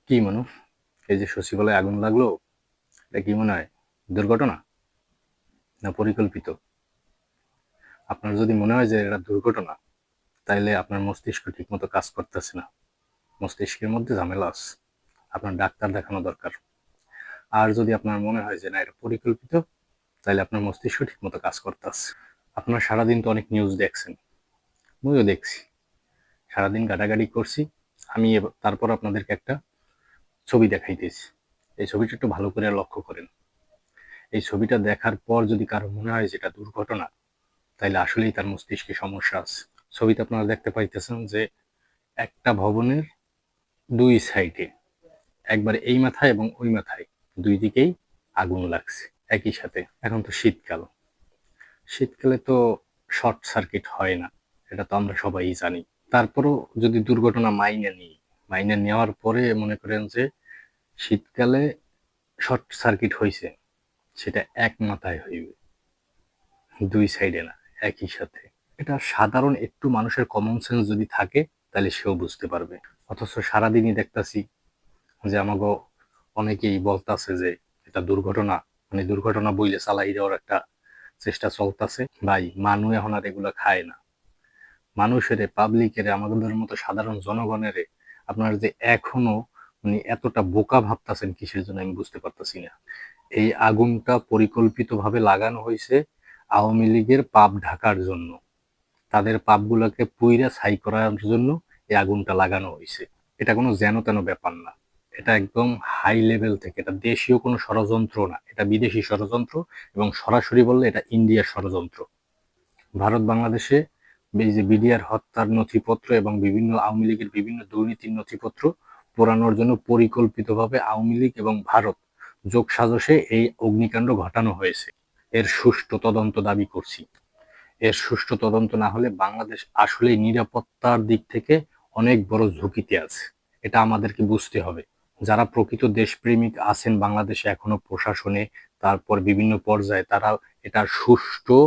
কি মানু, এই যে সচিবালয়ে আগুন লাগলো, এটা কি মনে হয় দুর্ঘটনা না পরিকল্পিত? আপনার যদি মনে হয় যে এটা দুর্ঘটনা, তাইলে আপনার মস্তিষ্ক ঠিকমতো কাজ করতেছে না, মস্তিষ্কের মধ্যে ঝামেলা আছে, আপনার ডাক্তার দেখানো দরকার। আর যদি আপনার মনে হয় যে না এটা পরিকল্পিত, তাহলে আপনার মস্তিষ্ক ঠিকমতো কাজ করতেছে। আপনার সারাদিন তো অনেক নিউজ দেখছেন, আমিও দেখছি, সারাদিন ঘাটাঘাটি করছি। আমি তারপর আপনাদেরকে একটা ছবি দেখাইতেছি, এই ছবিটা একটু ভালো করে লক্ষ্য করেন। এই ছবিটা দেখার পর যদি কারো মনে হয় যেটা দুর্ঘটনা, তাইলে আসলেই তার মস্তিষ্কে সমস্যা আছে। ছবিতে আপনারা দেখতে পাইতেছেন যে একটা ভবনের দুই সাইডে, একবার এই মাথায় এবং ওই মাথায়, দুই দিকেই আগুন লাগছে একই সাথে। এখন তো শীতকাল, শীতকালে তো শর্ট সার্কিট হয় না, এটা তো আমরা সবাই জানি। তারপরও যদি দুর্ঘটনা মাইনে নেওয়ার পরে মনে করেন যে শীতকালে শর্ট সার্কিট হয়েছে, সেটা এক মাথায় হইবে, দুই সাইডে না, একই সাথে। এটা সাধারণ একটু মানুষের কমন সেন্স যদি থাকে, তাহলে সেও বুঝতে পারবে। অথচ সারাদিনই দেখতাছি যে আমাকে অনেকেই বলতাছে যে এটা দুর্ঘটনা, মানে দুর্ঘটনা বইলে চালাই দেওয়ার একটা চেষ্টা চলতেছে। ভাই, মানুষ এখন আর এগুলো খায় না। মানুষের, পাবলিকের, আমাদের মতো সাধারণ জনগণের আপনার যে এখনো মানে এতটা বোকা ভাবতাছেন কিসের জন্য আমি বুঝতে পারতাছি না। এই আগুনটা পরিকল্পিতভাবে লাগানো হয়েছে আওয়ামী লীগের পাপ ঢাকার জন্য, তাদের পাপগুলোকে পুইরা ছাই করার জন্য এই আগুনটা লাগানো হয়েছে। এটা কোনো যেন তেন ব্যাপার না, এটা একদম হাই লেভেল থেকে, এটা দেশীয় কোনো ষড়যন্ত্র না, এটা বিদেশি ষড়যন্ত্র, এবং সরাসরি বললে এটা ইন্ডিয়ার ষড়যন্ত্র। ভারত বাংলাদেশে এই যে বিডিআর হত্যার নথিপত্র এবং বিভিন্ন আওয়ামী লীগের বিভিন্ন দুর্নীতির নথিপত্র পোড়ানোর জন্য পরিকল্পিতভাবে আওয়ামী লীগ এবং ভারত যোগসাজশে এই অগ্নিকাণ্ড ঘটানো হয়েছে। এর সুষ্ঠু তদন্ত দাবি করছি। এর সুষ্ঠু তদন্ত না হলে বাংলাদেশ আসলে নিরাপত্তার দিক থেকে অনেক বড় ঝুঁকিতে আছে, এটা আমাদেরকে বুঝতে হবে। যারা প্রকৃত দেশপ্রেমিক আছেন বাংলাদেশে এখনো প্রশাসনে, তারপর বিভিন্ন পর্যায়ে, তারা এটার সুষ্ঠু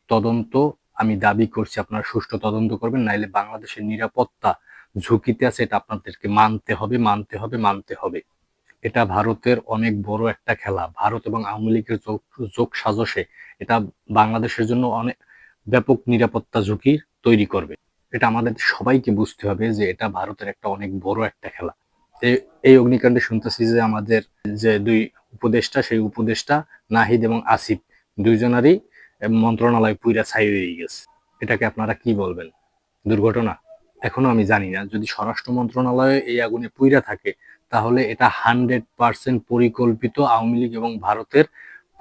তদন্ত, আমি দাবি করছি আপনারা সুষ্ঠু তদন্ত করবেন, নাইলে বাংলাদেশের নিরাপত্তা ঝুঁকিতে আছে, এটা আপনাদেরকে মানতে হবে, মানতে হবে, মানতে হবে। এটা ভারতের অনেক বড় একটা খেলা, ভারত এবং আওয়ামী লীগের যোগ সাজসে এটা বাংলাদেশের জন্য অনেক ব্যাপক নিরাপত্তা ঝুঁকি তৈরি করবে। এটা আমাদের সবাইকে বুঝতে হবে যে এটা ভারতের একটা অনেক বড় একটা খেলা। এই অগ্নিকাণ্ডে শুনতেছি যে আমাদের যে দুই উপদেষ্টা, সেই উপদেষ্টা নাহিদ এবং আসিফ দুইজনারই মন্ত্রণালয় পুইরা ছাই হয়ে গেছে। এটাকে আপনারা কি বলবেন, দুর্ঘটনা? এখনো আমি জানি না, যদি স্বরাষ্ট্র মন্ত্রণালয়ে এই আগুনে পুইরা থাকে, তাহলে এটা 100% পরিকল্পিত আওয়ামী লীগ এবং ভারতের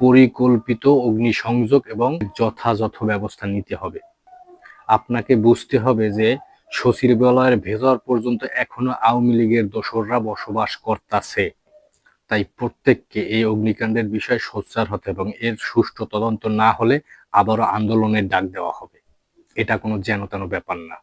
পরিকল্পিত অগ্নিসংযোগ, এবং যথাযথ ব্যবস্থা নিতে হবে। আপনাকে বুঝতে হবে যে সচিবালয়ের ভেতর পর্যন্ত এখনো আওয়ামী লীগের দোসররা বসবাস করতেছে। তাই প্রত্যেককে এই অগ্নিকাণ্ডের বিষয়ে সোচ্চার হতে, এবং এর সুষ্ঠু তদন্ত না হলে আবারও আন্দোলনের ডাক দেওয়া হবে। এটা কোনো যেন তেন ব্যাপার না।